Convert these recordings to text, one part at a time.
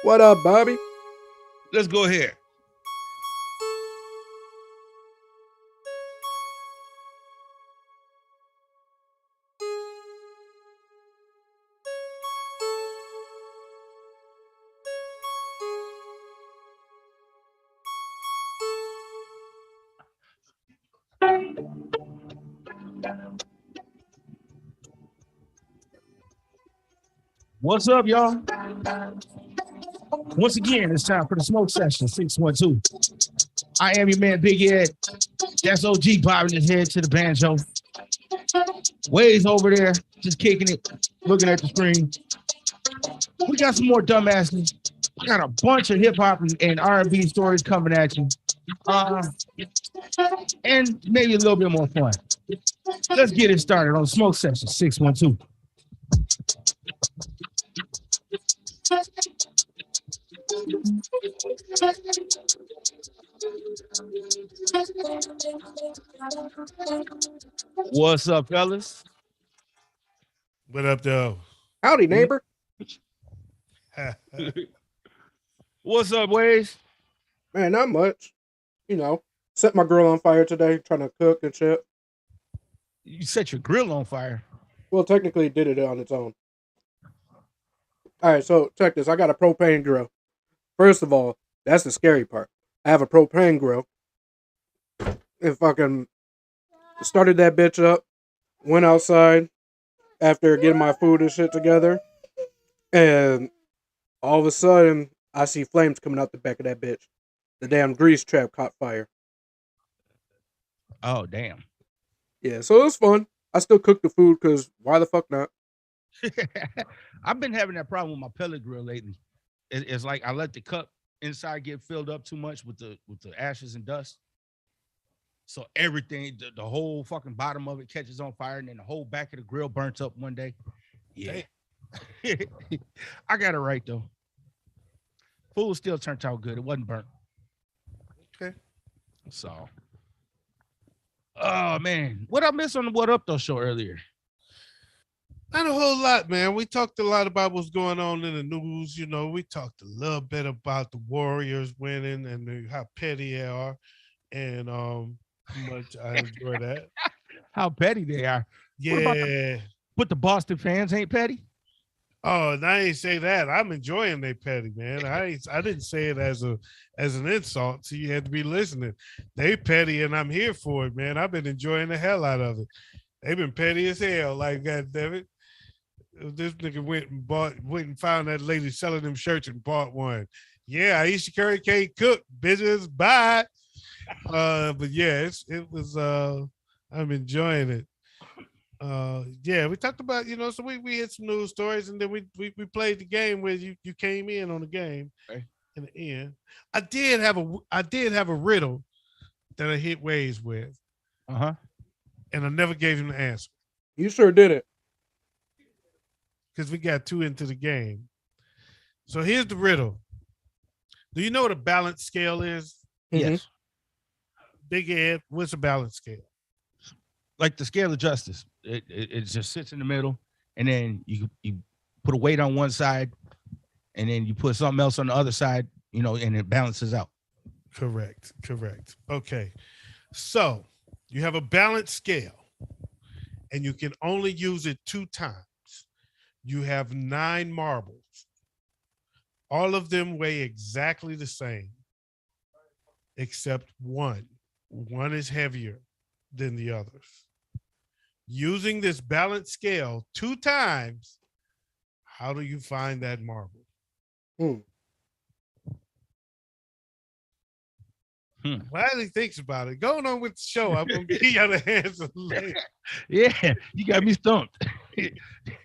What up, Bobby? Let's go ahead. What's up, y'all? Once again, it's time for the smoke session 612. I am your man, Big Ed. That's OG bobbing his head to the banjo. Wayz over there, just kicking it, looking at the screen. We got some more dumbasses. I got a bunch of hip hop and R&B stories coming at you. And maybe a little bit more fun. Let's get it started on Smoke Session 612. What's up, fellas? What up, though? Howdy, neighbor. What's up, Wayz? Man, not much. You know, set my grill on fire today, trying to cook and shit. You set your grill on fire. Well, technically, it did it on its own. All right, so check this. I got a propane grill. First of all, that's the scary part. I have a propane grill. And fucking started that bitch up. Went outside after getting my food and shit together. And all of a sudden, I see flames coming out the back of that bitch. The damn grease trap caught fire. Oh, damn. Yeah, so it was fun. I still cook the food because why the fuck not? I've been having that problem with my pellet grill lately. It's like I let the cup inside get filled up too much with the ashes and dust. So everything, the whole fucking bottom of it catches on fire, and then the whole back of the grill burnt up one day. Yeah. I got it right, though. Food still turned out good. It wasn't burnt. Okay. So, oh, man. What I missed on the What Up, Though show earlier? Not a whole lot, man. We talked a lot about what's going on in the news. You know, we talked a little bit about the Warriors winning and how petty they are, and how much I enjoy that. How petty they are. Yeah. But the Boston fans ain't petty? Oh, and I ain't say that. I'm enjoying they petty, man. I didn't say it as an insult, so you had to be listening. They petty, and I'm here for it, man. I've been enjoying the hell out of it. They've been petty as hell. Like, God damn it. This nigga went and found that lady selling them shirts and bought one. Yeah, Aisha Curry can't cook, bitches. Bye. But yeah, it was I'm enjoying it. Yeah, we talked about, so we had some news stories, and then we played the game where you came in on the game. Okay. In the end. I did have a riddle that I hit Wayz with. Uh-huh. And I never gave him the answer. You sure did it. Because we got two into the game. So here's the riddle. Do you know what a balance scale is? Mm-hmm. Yes. Big Ed, what's a balance scale? Like the scale of justice. It just sits in the middle, and then you put a weight on one side, and then you put something else on the other side, and it balances out. Correct. Okay. So you have a balance scale, and you can only use it 2 times. You have 9 marbles. All of them weigh exactly the same, except one. One is heavier than the others. Using this balance scale 2 times, how do you find that marble? While he thinks about it, going on with the show, I'm going to give you the answer later. Yeah, you got me stumped.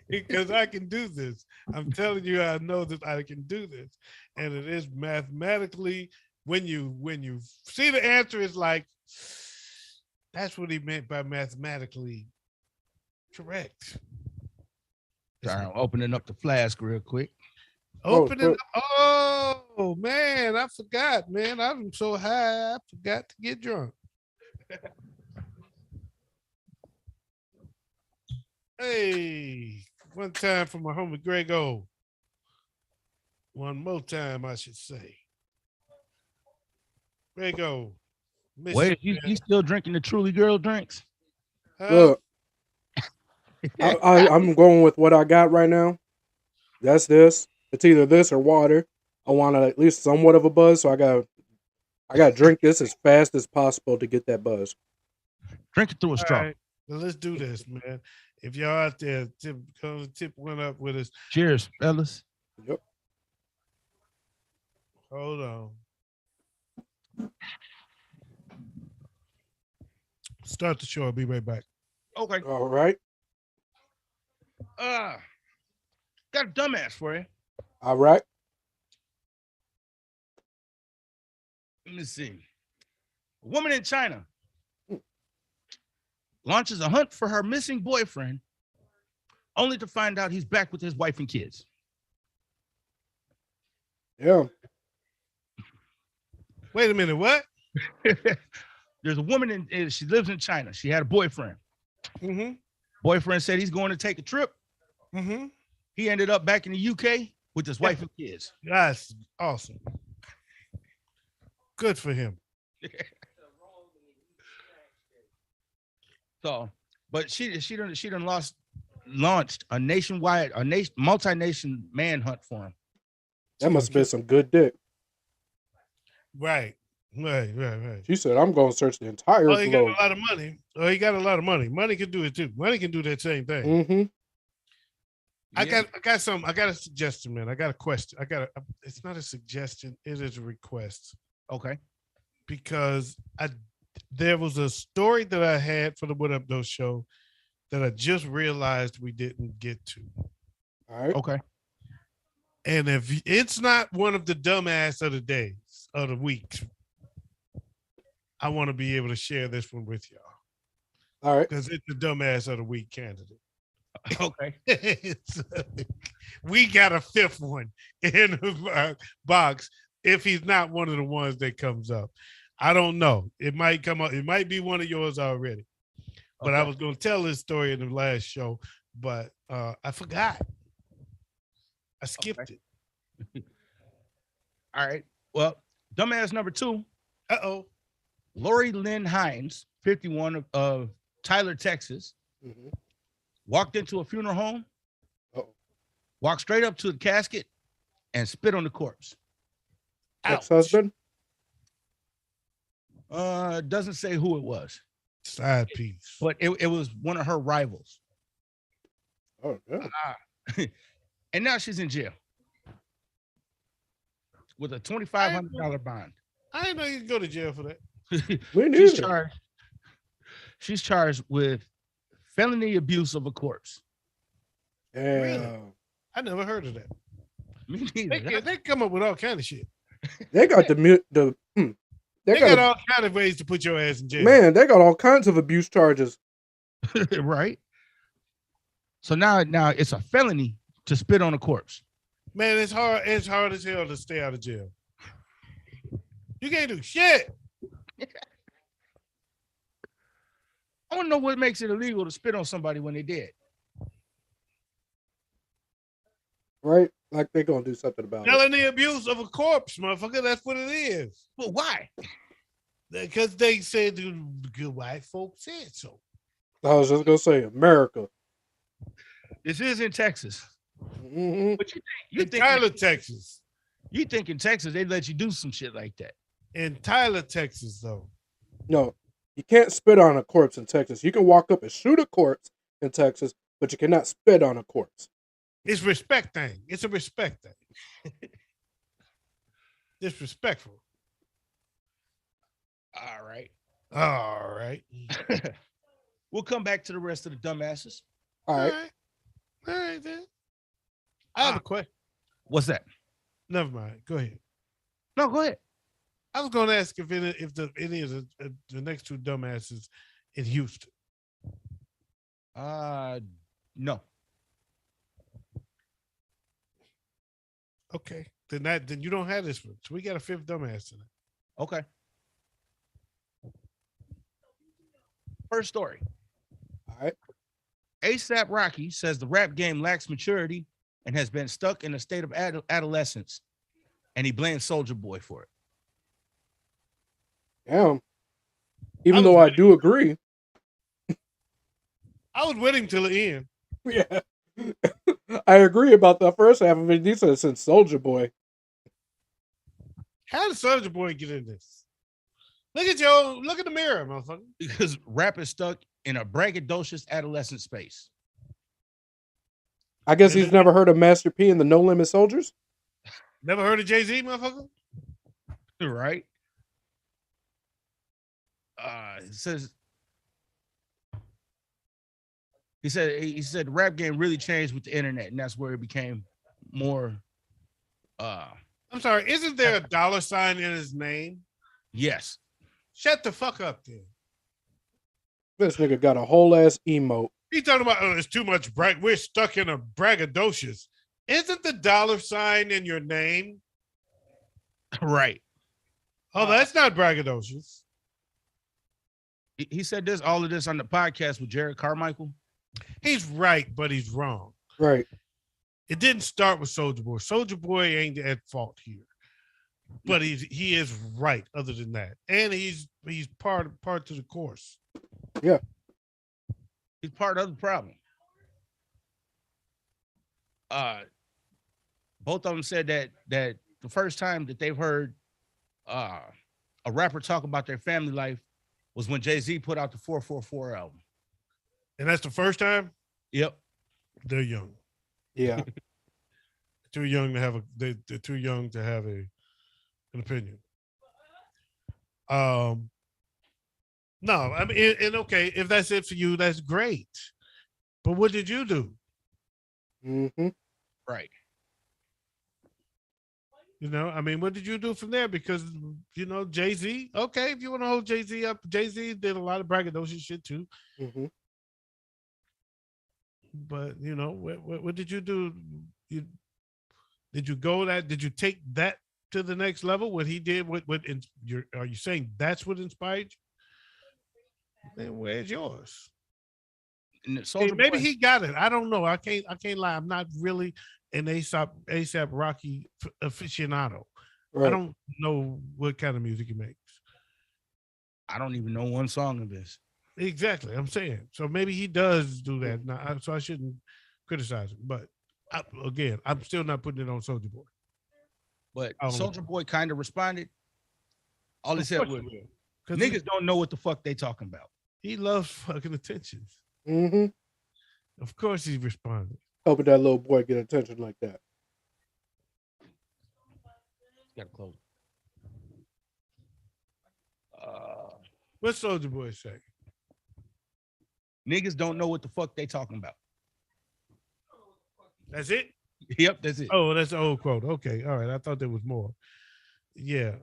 Because I can do this. I'm telling you, I know that I can do this. And it is mathematically, when you see the answer, is like, that's what he meant by mathematically correct. Sorry, I'm opening up the flask real quick. Oh, man, I forgot, man. I'm so high, I forgot to get drunk. Hey, one time for my homie Grego. One more time, I should say. There you go. Wait, you still drinking the Truly Girl drinks? Look, I'm going with what I got right now. That's this. It's either this or water. I want at least somewhat of a buzz, so I gotta drink this as fast as possible to get that buzz. Drink it through a straw. All right, well, let's do this, man. If y'all out there, tip one up with us. Cheers, fellas. Yep. Hold on. Start the show. I'll be right back. Okay. All right. Got a dumbass for you. All right. Let me see. A woman in China launches a hunt for her missing boyfriend, only to find out he's back with his wife and kids. Yeah. Wait a minute. What? There's a woman she lives in China. She had a boyfriend. Mm-hmm. Boyfriend said he's going to take a trip. Mm-hmm. He ended up back in the UK with his wife and kids. That's awesome. Good for him. So, but she done launched a nationwide, multi-nation manhunt for him. That must have been some good dick. Right. She said, I'm going to search the entire Oh, he got globe. a lot of money. Oh, he got a lot of money. Money can do it too. Money can do that same thing. Mm-hmm. I got a suggestion, man. I got a question. It's not a suggestion. It is a request. Okay. Because there was a story that I had for the What Up Though show that I just realized we didn't get to. All right. Okay. And if it's not one of the dumbass of the days of the weeks, I want to be able to share this one with y'all. All right. Because it's the dumbass of the week candidate. Okay. We got a fifth one in the box if he's not one of the ones that comes up. I don't know. It might come up. It might be one of yours already. But Okay. I was going to tell this story in the last show, but I forgot. I skipped it. All right. Well, dumbass number 2. Uh-oh. Lori Lynn Hines, 51 of Tyler, Texas, Mm-hmm. walked into a funeral home, Uh-oh. walked straight up to the casket, and spit on the corpse. Ex-husband? Doesn't say who it was, Side piece. but it was one of her rivals. Oh, yeah. And now she's in jail with a $2,500 bond. I didn't know you could go to jail for that. Me neither. She's charged with felony abuse of a corpse. Yeah. Really? I never heard of that. Me neither. They come up with all kind of shit. They got They they got got all kind of ways to put your ass in jail. man, they got all kinds of abuse charges. Right. So now it's a felony to spit on a corpse. Man, it's hard as hell to stay out of jail. You can't do shit. I want to know what makes it illegal to spit on somebody when they dead. Right? Like they're gonna do something about it. Felony abuse of a corpse, motherfucker. That's what it is. But why? Because they said the good white folks said so. I was just gonna say America. This is in Texas. Mm-hmm. But you In think Tyler, Texas. you think in Texas they let you do some shit like that? In Tyler, Texas, though. No, you can't spit on a corpse in Texas. You can walk up and shoot a corpse in Texas, but you cannot spit on a corpse. It's respect thing. It's a respect thing. Disrespectful. All right. All right. We'll come back to the rest of the dumbasses. All right. All right, then. I have a question. What's that? Never mind. Go ahead. No, go ahead. I was going to ask if any of the next two dumbasses in Houston. No. Okay. Then you don't have this one. So we got a fifth dumbass tonight. Okay. First story. All right. ASAP Rocky says the rap game lacks maturity and has been stuck in a state of adolescence, and he blames Soulja Boy for it. Damn. Even though I do agree. I was with him till the end. Yeah. I agree about the first half of it. He said since Soulja Boy. How did Soulja Boy get in this? Look at the mirror, motherfucker. Because rap is stuck in a braggadocious adolescent space. I guess he's never heard of Master P and the No Limit Soldiers. Never heard of Jay-Z, motherfucker? Right? It says he said the rap game really changed with the internet, and that's where it became more I'm sorry, isn't there a dollar sign in his name? Yes. Shut the fuck up then. This nigga got a whole ass emote. He's talking about it's too much we're stuck in a braggadocious. Isn't the dollar sign in your name? Right. Oh, that's not braggadocious. He said all of this on the podcast with Jared Carmichael. He's right, but he's wrong. Right. It didn't start with Soulja Boy. Soulja Boy ain't at fault here, but he is right. Other than that, and he's part to the course. Yeah, he's part of the problem. Both of them said that the first time that they've heard a rapper talk about their family life was when Jay-Z put out the 444 album. And that's the first time? Yep. They're young. Yeah. Too young to have they're too young to have an opinion. No, I mean, and okay, if that's it for you, that's great. But what did you do? Mm-hmm. Right. You know, I mean, what did you do from there? Because, you know, Jay-Z, okay, if you want to hold Jay-Z up, Jay-Z did a lot of braggadocious shit too. Mm-hmm. But, you know, what did you do? Did you go that? Did you take that to the next level? What he did? Are you saying that's what inspired you? Then where's yours? Maybe he got it. I don't know. I can't lie. I'm not really an ASAP Rocky aficionado. Right. I don't know what kind of music he makes. I don't even know one song of his. Exactly. I'm saying. So maybe he does do that. Now, so I shouldn't criticize him. But again, I'm still not putting it on Soulja Boy. But Soulja Boy kind of responded. All he said was, niggas don't know what the fuck they talking about. He loves fucking attention. Mm-hmm. Of course he responded. Hoping that little boy get attention like that. Gotta close. What Soulja Boy say? Niggas don't know what the fuck they talking about. That's it? Yep, that's it. Oh, that's the old quote. Okay, all right. I thought there was more. Yeah.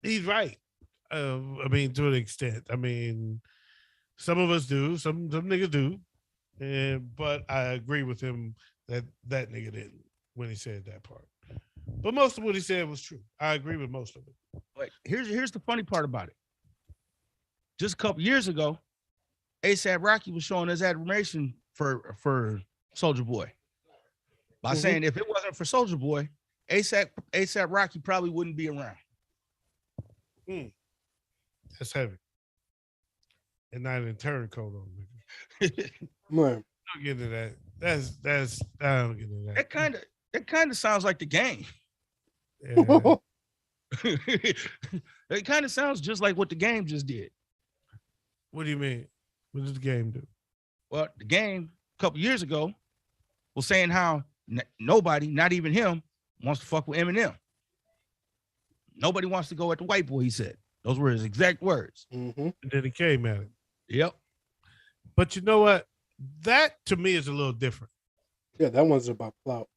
He's right. I mean, to an extent. I mean, some of us do, some niggas do. But I agree with him that nigga didn't when he said that part. But most of what he said was true. I agree with most of it. But here's the funny part about it. Just a couple years ago, ASAP Rocky was showing his admiration for Soulja Boy by saying if it wasn't for Soulja Boy, ASAP Rocky probably wouldn't be around. That's heavy. And not an turncoat on, nigga. Man. I don't get into that. That's I don't get into that. That kind of sounds like the game. Yeah. It kind of sounds just like what the game just did. What do you mean? What did the game do? Well, the game a couple years ago was saying how nobody, not even him, wants to fuck with Eminem. Nobody wants to go at the white boy, he said. Those were his exact words. Mm-hmm. And then he came at him. Yep. But you know what? That to me is a little different. Yeah, that one's about clout.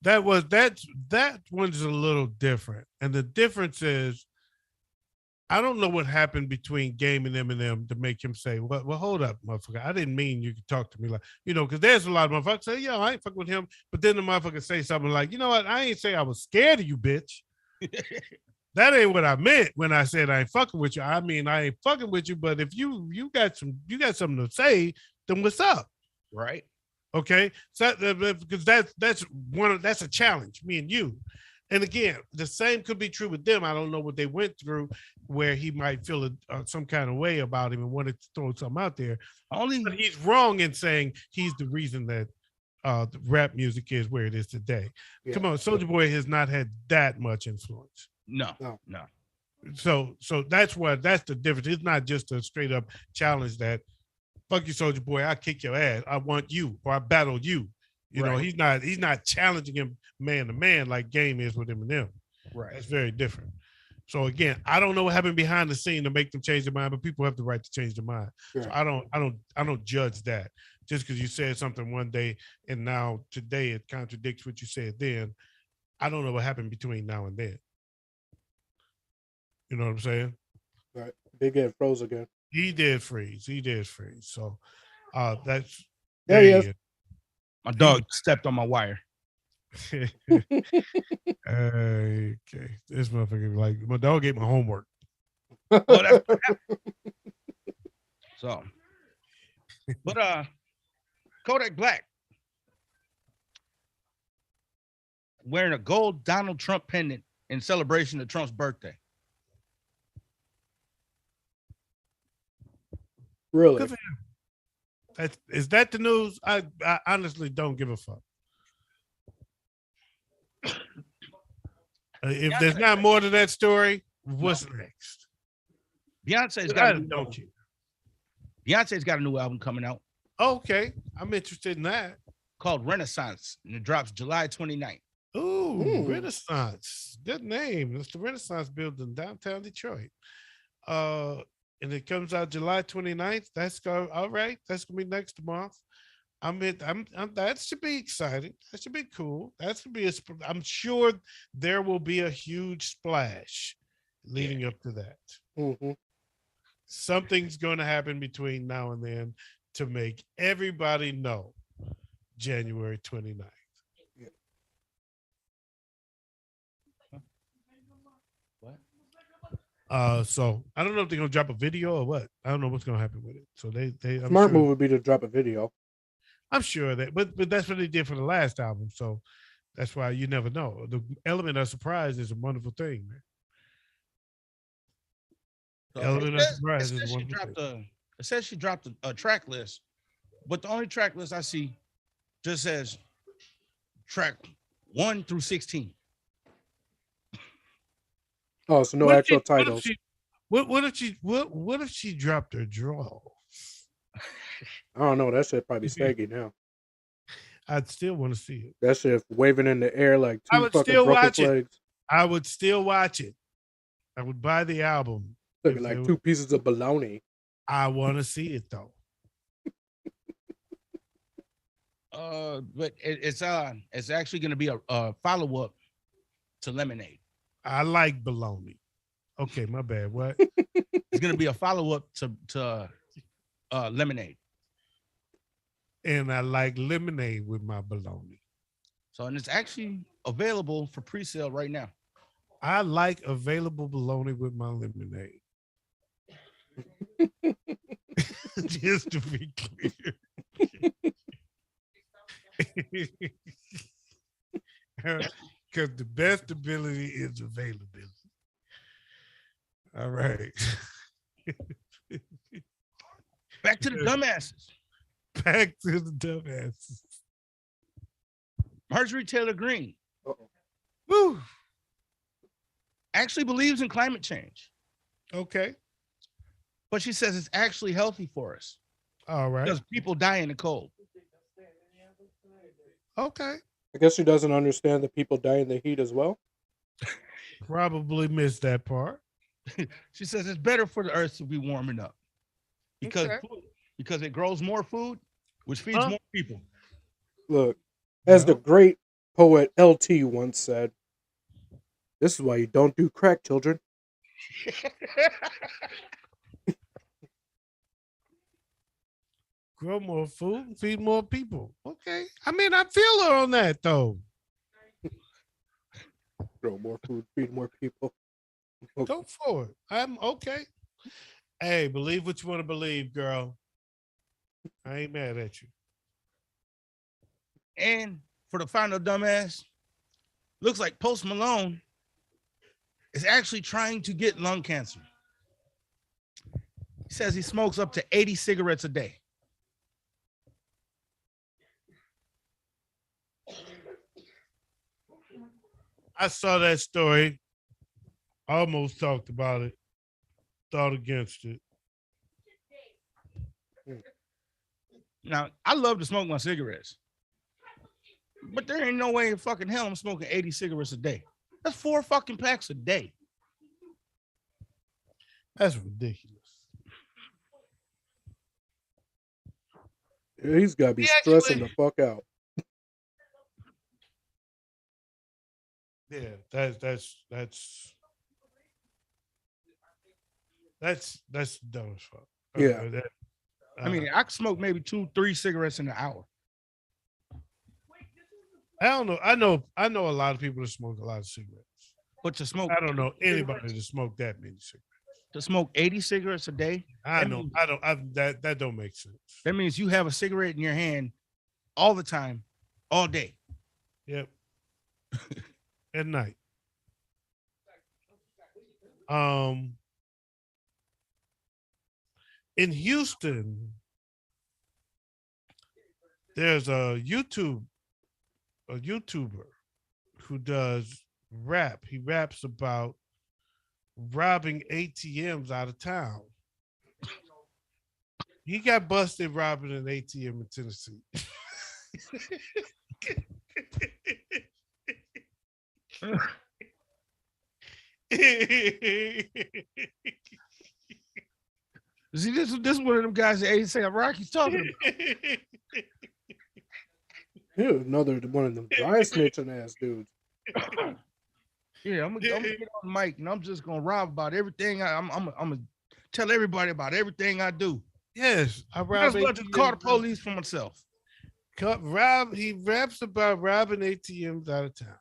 That one's a little different. And the difference is, I don't know what happened between Game and Eminem to make him say, well, hold up, motherfucker. I didn't mean you could talk to me like, you know, because there's a lot of motherfuckers say, yeah, I ain't fucking with him. But then the motherfucker say something like, you know what? I ain't say I was scared of you, bitch. That ain't what I meant when I said I ain't fucking with you. I mean, I ain't fucking with you, but if you got something to say, then what's up? Right. Okay, so because that's a challenge, me and you. And again, the same could be true with them. I don't know what they went through, where he might feel some kind of way about him and wanted to throw something out there. But he's wrong in saying he's the reason that the rap music is where it is today. Yeah. Come on, Soulja Boy has not had that much influence. No. So that's the difference. It's not just a straight up challenge that fuck you, Soulja Boy, I kick your ass. I want you, or I battle you. You know, he's not challenging him man to man like Game is with Eminem. Right. That's very different. So again, I don't know what happened behind the scene to make them change their mind, but people have the right to change their mind. Sure. So I don't judge that. Just because you said something one day and now today it contradicts what you said then. I don't know what happened between now and then. You know what I'm saying? Right. Big Ed froze again. He did freeze. So that's there he is. My dog stepped on my wire. Okay. This motherfucker, like, my dog ate my homework. So, but Kodak Black wearing a gold Donald Trump pendant in celebration of Trump's birthday. Really? Is that the news? I honestly don't give a fuck. If there's not more to that story, what's next? Beyonce's got a new album coming out. Okay, I'm interested in that. Called Renaissance, and it drops July 29th. Ooh, Renaissance. Good name. It's the Renaissance building downtown Detroit. And it comes out July 29th. All right. That's gonna be next month. That should be exciting. That should be cool. I'm sure there will be a huge splash leading up to that. Mm-hmm. Something's going to happen between now and then to make everybody know January 29th. Yeah. What? So I don't know if they're gonna drop a video or what. I don't know what's gonna happen with it. So they smart move would be to drop a video. I'm sure that, but that's what they did for the last album. So that's why you never know. The element of surprise is a wonderful thing, man. Element of surprise is a wonderful thing. It says she dropped a track list, but the only track list I see just says track 1 through 16. Oh, so no actual titles. What if she dropped her draw? I don't know. That shit probably saggy now. I'd still want to see it. That shit waving in the air like two fucking broken flags. I would still watch it. I would buy the album. Looking like two pieces of bologna. I want to see it though. But it's actually going to be a follow up to Lemonade. I like bologna. Okay, my bad. What? It's going to be a follow up to Lemonade. And I like lemonade with my bologna. So, and it's actually available for pre-sale right now. I like available bologna with my lemonade. Just to be clear. Because the best ability is availability. All right. Back to the dumbasses. Back to the dumbasses. Marjorie Taylor Greene. Woo. Actually believes in climate change. Okay. But she says it's actually healthy for us. All right. Because people die in the cold. Okay. I guess she doesn't understand that people die in the heat as well. Probably missed that part. She says it's better for the earth to be warming up. Because it grows more food, which feeds more people. Look, as the great poet LT once said, this is why you don't do crack, children. Grow more food and feed more people. Okay. I mean, I feel her on that, though. Grow more food, feed more people. Okay. Go for it. I'm okay. Hey, believe what you want to believe, girl. I ain't mad at you. And for the final dumbass, looks like Post Malone is actually trying to get lung cancer. He says he smokes up to 80 cigarettes a day. I saw that story. Almost talked about it. Thought against it. Now, I love to smoke my cigarettes, but there ain't no way in fucking hell I'm smoking 80 cigarettes a day. That's 4 fucking packs a day. That's ridiculous. Yeah, he's got to be stressing the fuck out. Yeah, that's dumb as fuck. Yeah. I mean, I could smoke maybe 2-3 cigarettes in an hour. I don't know. I know a lot of people that smoke a lot of cigarettes. But to smoke, I don't know anybody that smoke that many cigarettes. To smoke 80 cigarettes a day, That don't make sense. that means you have a cigarette in your hand all the time, all day. Yep. At night. In Houston, there's a YouTuber who does rap. He raps about robbing ATMs out of town. He got busted robbing an ATM in Tennessee. See, this is one of them guys that ain't saying Rocky's talking about. Yeah, another one of them dry snitching ass dudes. Yeah, I'm gonna get on the mic and I'm just gonna rob about everything. I'm gonna tell everybody about everything I do. Yes, I I rob just to call the police for myself. He raps about robbing ATMs out of town.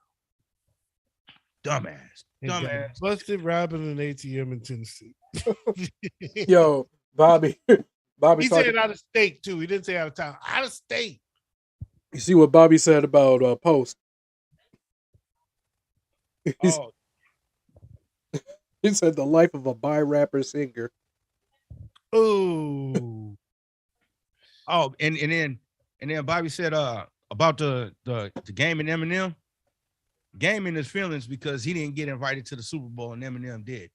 Dumbass. And got busted robbing an ATM in Tennessee. Yo, Bobby. He said out of state too. He didn't say out of town. Out of state. You see what Bobby said about Post? Oh, He said the life of a bi rapper singer. Ooh. oh, and then Bobby said about the game in Eminem. Game in his feelings because he didn't get invited to the Super Bowl and Eminem did.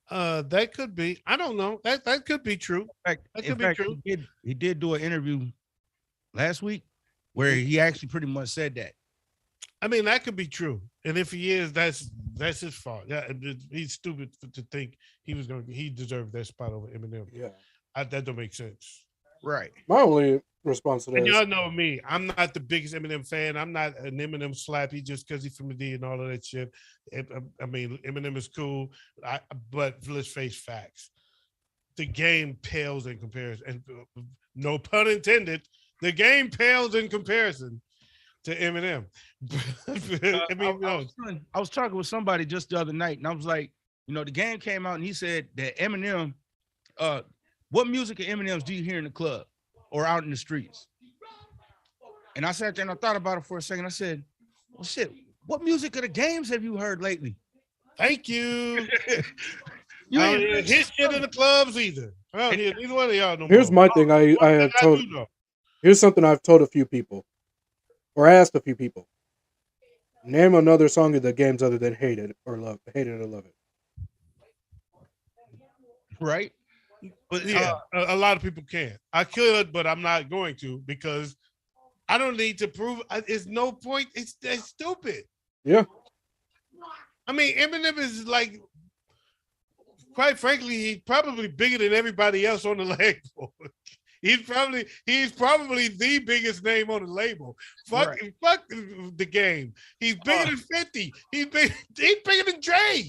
That could be. I don't know. That could be true. That could be true. He did do an interview last week where he actually pretty much said that. I mean, that could be true. And if he is, that's his fault. Yeah, he's stupid to think he deserved that spot over Eminem. Yeah, that don't make sense. Right. my only response to that And is, y'all know me. I'm not the biggest Eminem fan. I'm not an Eminem slappy just because he's from the D and all of that shit. I mean, Eminem is cool, but let's face facts. The game pales in comparison. And no pun intended, the game pales in comparison to Eminem. I mean, I was talking with somebody just the other night, and I was like, the game came out, and he said that Eminem, what music of Eminem's do you hear in the club or out in the streets? And I sat there and I thought about it for a second. I said, well, shit, what music of the games have you heard lately? Thank you. You I ain't don't hear his shit in the clubs either. I don't hear neither one of y'all no here's more. my thing. I have told. Here's something I've told a few people, or asked a few people. Name another song of the games other than Hate It or Love It. Right? But yeah, a lot of people can. I could, but I'm not going to because I don't need to prove. It's no point. It's stupid. Yeah. I mean, Eminem is like, quite frankly, he's probably bigger than everybody else on the label. He's probably the biggest name on the label. Fuck the game. He's bigger than 50. He's bigger than Dre.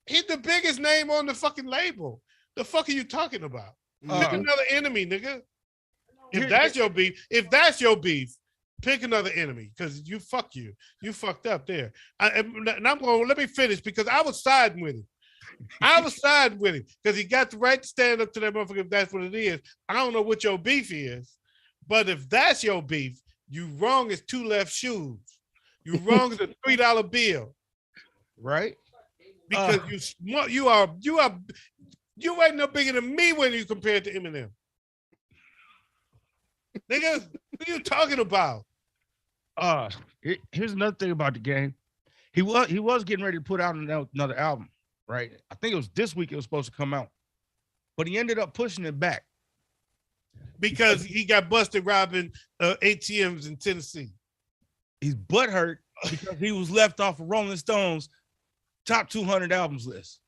He's the biggest name on the fucking label. The fuck are you talking about? Pick another enemy, nigga. If that's your beef, pick another enemy because you fucked up there. And I'm going. Let me finish because I was siding with him. because he got the right to stand up to that motherfucker if that's what it is. I don't know what your beef is, But if that's your beef, you wrong as two left shoes. You wrong as a $3 bill. Right? Because you ain't no bigger than me when you compare it to Eminem. Nigga, what are you talking about? Here's another thing about the game. He was getting ready to put out another album, right? I think it was this week it was supposed to come out. But he ended up pushing it back. Because he got busted robbing ATMs in Tennessee. He's butthurt because he was left off of Rolling Stone's top 200 albums list.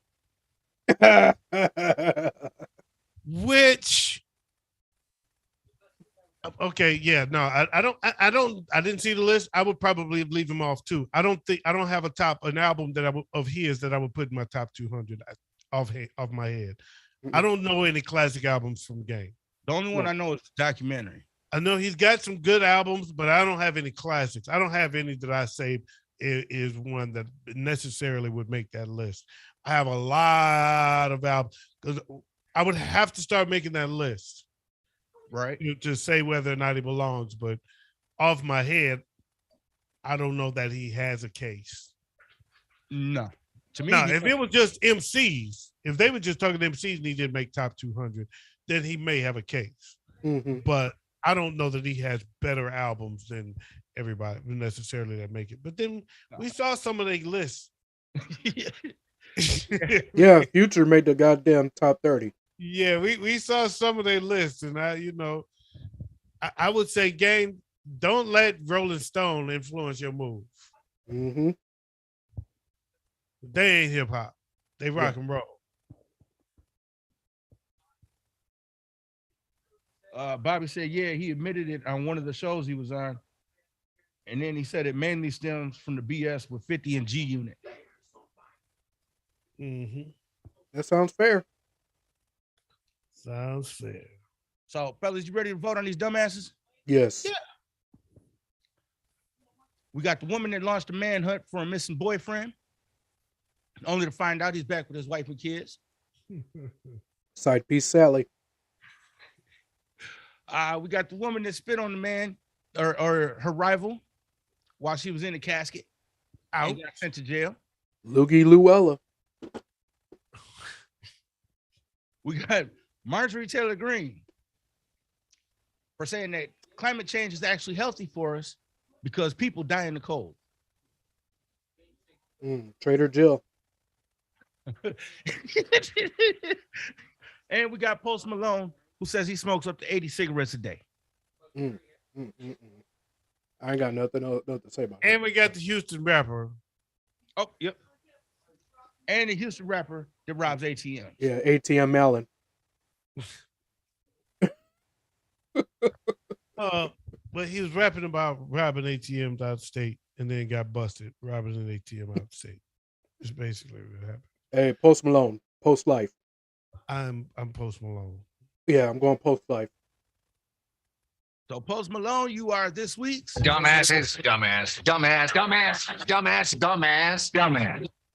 Which, okay, yeah, no, I didn't see the list. I would probably leave him off too. I don't have an album of his that I would put in my top 200 off my head. I don't know any classic albums from Game. The only one I know is the documentary. I know he's got some good albums, but I don't have any classics. I don't have any that I say is one that necessarily would make that list. I have a lot of albums because I would have to start making that list, right, to say whether or not he belongs. But off my head, I don't know that he has a case. No, to me, no. If it was just MCs, if they were just talking to MCs and he didn't make top 200, then he may have a case. Mm-hmm. But I don't know that he has better albums than everybody necessarily that make it. But then we saw some of their lists. Yeah, Future made the goddamn top 30. Yeah, we saw some of their lists, and I would say, Game, don't let Rolling Stone influence your move. Mm-hmm. They ain't hip hop. They rock and roll. Bobby said, yeah, he admitted it on one of the shows he was on. And then he said it mainly stems from the BS with 50 and G Unit. Mm-hmm. That sounds fair. Sounds fair. So, fellas, you ready to vote on these dumbasses? Yes. Yeah. We got the woman that launched a manhunt for a missing boyfriend, only to find out he's back with his wife and kids. Side piece Sally. We got the woman that spit on the man or her rival while she was in the casket. Out, got sent to jail. Loogie Luella. We got Marjorie Taylor Greene for saying that climate change is actually healthy for us because people die in the cold. Trader Jill. And we got Post Malone, who says he smokes up to 80 cigarettes a day. I ain't got nothing to say about it. And we got the Houston rapper. Oh, yep. And the Houston rapper that robs ATMs. Yeah, ATM Malin. But he was rapping about robbing ATMs out of state and then got busted robbing an ATM out of state. It's basically what happened. Hey, Post Malone, Post Life. I'm Post Malone. Yeah, I'm going Post Life. So Post Malone, you are this week's dumbass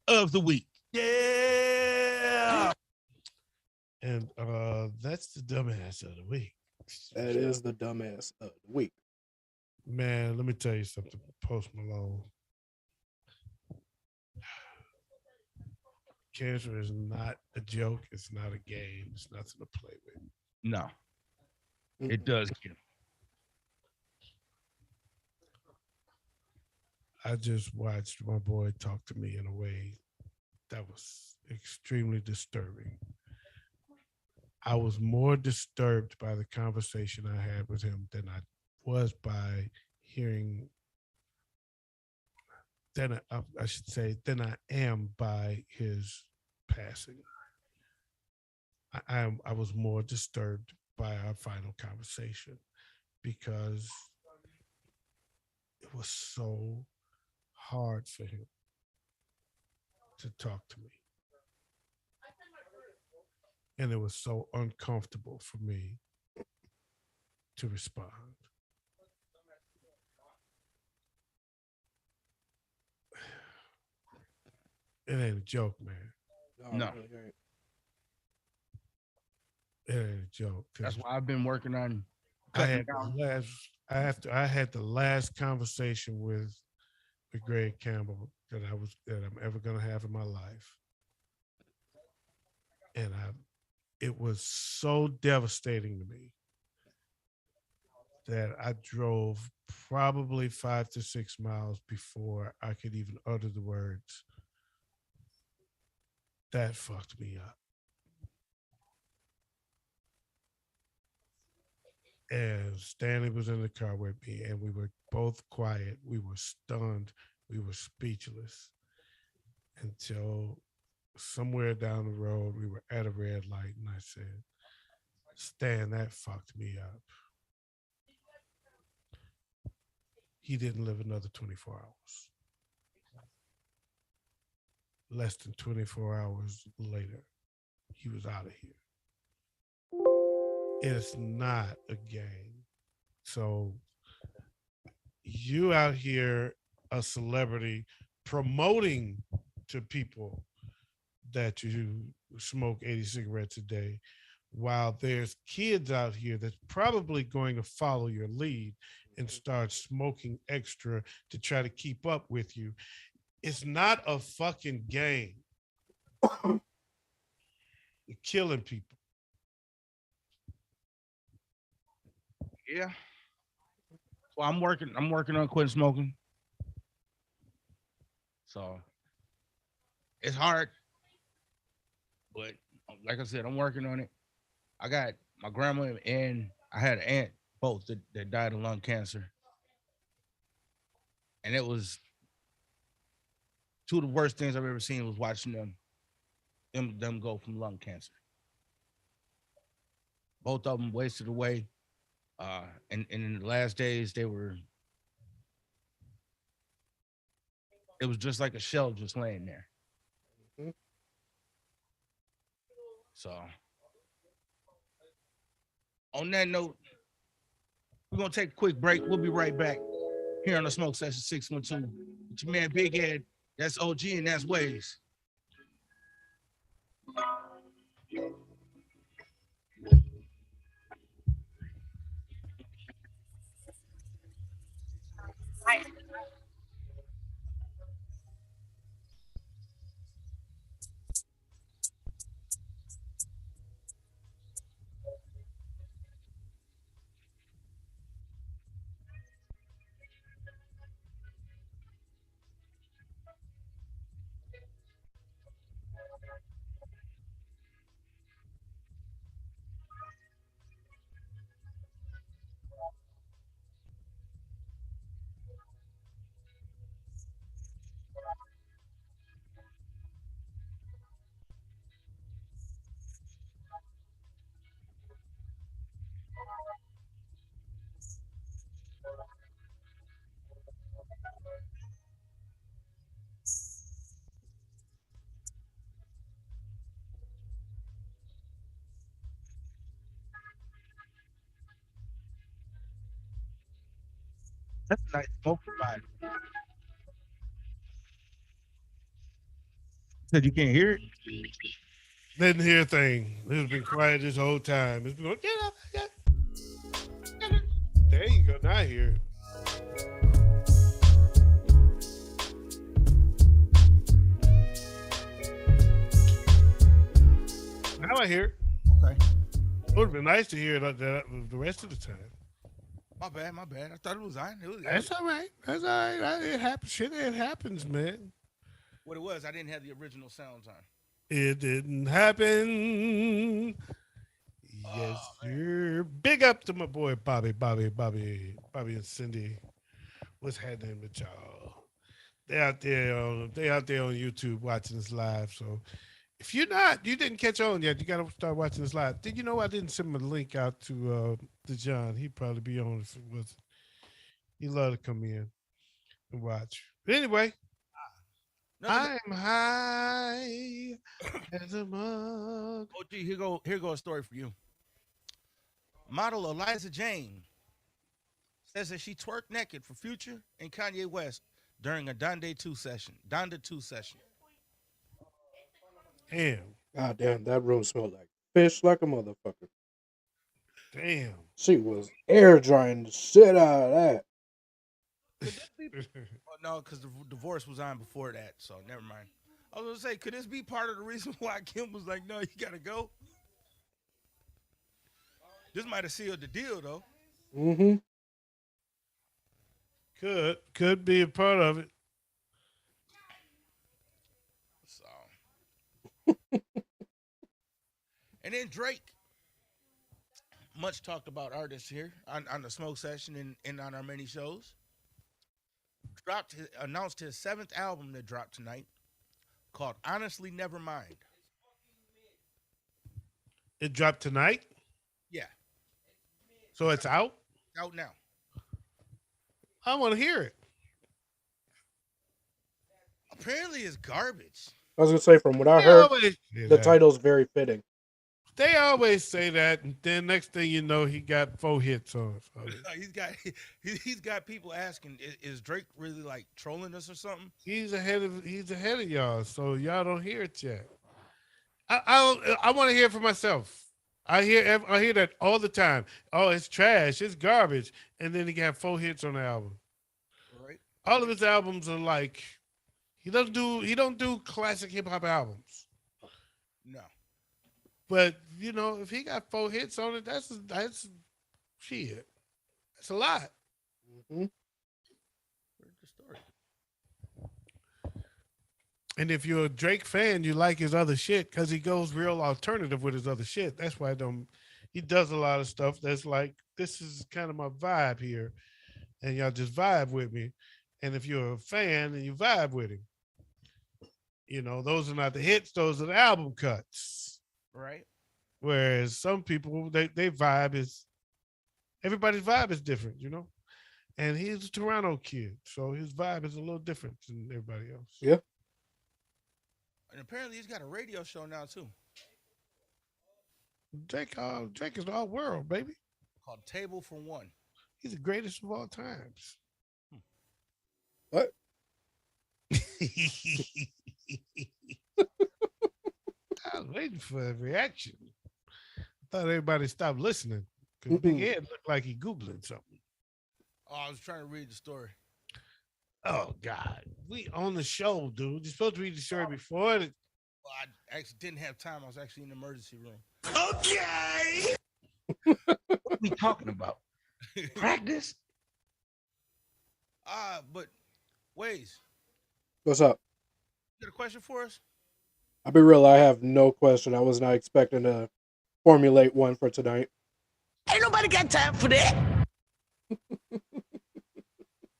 of the week. Yeah. And that's the dumbass of the week. That is the dumbass of the week. Man, let me tell you something, Post Malone. Cancer is not a joke. It's not a game. It's nothing to play with. No, it does get him. I just watched my boy talk to me in a way that was extremely disturbing. I was more disturbed by the conversation I had with him than I was by hearing, than I am by his passing. I was more disturbed by our final conversation because it was so hard for him to talk to me. And it was so uncomfortable for me to respond. It ain't a joke, man. No. It ain't a joke. That's why I've been working on I cutting had down. the I had the last conversation with Greg Campbell that I'm ever gonna have in my life, and it was so devastating to me that I drove probably 5 to 6 miles before I could even utter the words. That fucked me up. And Stanley was in the car with me, and we were both quiet. We were stunned. We were speechless until somewhere down the road, we were at a red light, and I said, Stan, that fucked me up. He didn't live another 24 hours. Less than 24 hours later, he was out of here. It's not a game. So you out here, a celebrity, promoting to people that you smoke 80 cigarettes a day, while there's kids out here that's probably going to follow your lead and start smoking extra to try to keep up with you. It's not a fucking game. You're killing people. Yeah. Well, I'm working. I'm working on quitting smoking. So it's hard, but like I said, I'm working on it. I got my grandma and I had an aunt both that died of lung cancer, and it was two of the worst things I've ever seen was watching them go from lung cancer. Both of them wasted away. And in the last days, it was just like a shell just laying there. Mhm. So, on that note, we're gonna take a quick break. We'll be right back here on the Smoke Session 612. It's your man Big Ed. That's OG and that's Wayz. That's a nice smoke vibe. Said you can't hear it? Didn't hear a thing. It's been quiet this whole time. It's been going, get up, get up. There you go. Now I hear it. Now I hear it. Okay. It would have been nice to hear it the rest of the time. My bad, my bad. I thought it was on. That's all right. That's all right. It happens. Shit, it happens, man. What it was, I didn't have the original sounds on. It didn't happen. Yes, sir. Big up to my boy Bobby, and Cindy. What's happening with y'all? They out there on YouTube watching this live. So if you didn't catch on yet, you gotta start watching this live. Did you know I didn't send my link out to John? He'd probably be on if it was. He'd love to come in and watch. But anyway, I'm high as a mug. Oh, gee, here go a story for you. Model Eliza Jane says that she twerked naked for Future and Kanye West during a Donda 2 session. Damn. God damn, that room smelled like fish like a motherfucker. Damn. She was air drying the shit out of that. Could this be? Oh, no, because the divorce was on before that, so never mind. I was gonna say, could this be part of the reason why Kim was like, "No, you gotta go"? This might have sealed the deal, though. Mm-hmm. Could be a part of it. So, and then Drake, much talked about artist here on the smoke session and on our many shows, announced his 7th album that dropped tonight, called "Honestly Nevermind." It dropped tonight, Yeah, so it's out. out now. I want to hear it. Apparently, it's garbage. I was gonna say, from what I They heard, always say the that. title's very fitting. They always say that, and then next thing you know, he got 4 hits on it. So He's got people asking, is Drake really like trolling us or something? he's ahead of y'all, so y'all don't hear it yet. I want to hear it for myself. I hear that all the time. Oh, it's trash, it's garbage, and then he got 4 hits on the album. Right? All of his albums are like he don't do classic hip hop albums. No. But you know, if he got 4 hits on it, that's shit. That's a lot. Mm-hmm. Where's the story? And if you're a Drake fan, you like his other shit because he goes real alternative with his other shit. That's why he does a lot of stuff that's like, this is kind of my vibe here. And y'all just vibe with me. And if you're a fan and you vibe with him, you know, those are not the hits, those are the album cuts. Right? Whereas some people, they vibe is, everybody's vibe is different, you know? And he's a Toronto kid, so his vibe is a little different than everybody else. Yeah. And apparently he's got a radio show now too, Drake is the whole world, baby. called Table for One. He's the greatest of all times. What? I was waiting for a reaction. I thought everybody stopped listening because Big Ed looked like he Googling something. Oh, I was trying to read the story. Oh, God. We on the show, dude. You're supposed to read the story before. Well, I actually didn't have time. I was actually in the emergency room. Okay. What are we talking about? Practice? But Wayz, What's up? you got a question for us? I'll be real. I have no question. I was not expecting to formulate one for tonight. Ain't nobody got time for that.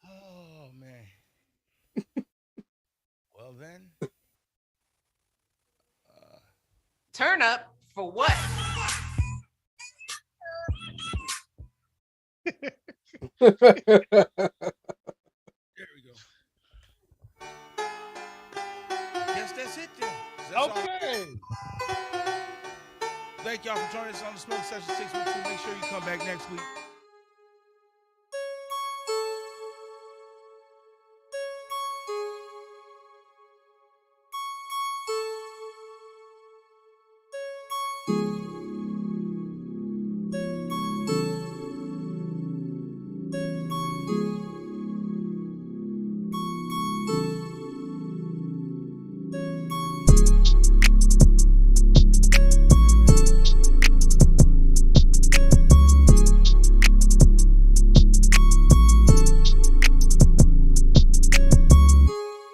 Oh man. Well then. Turn up for what? There we go. I guess that's it then. That's all. Okay. Thank y'all for joining us on the Smoke Session 612. Make sure you come back next week.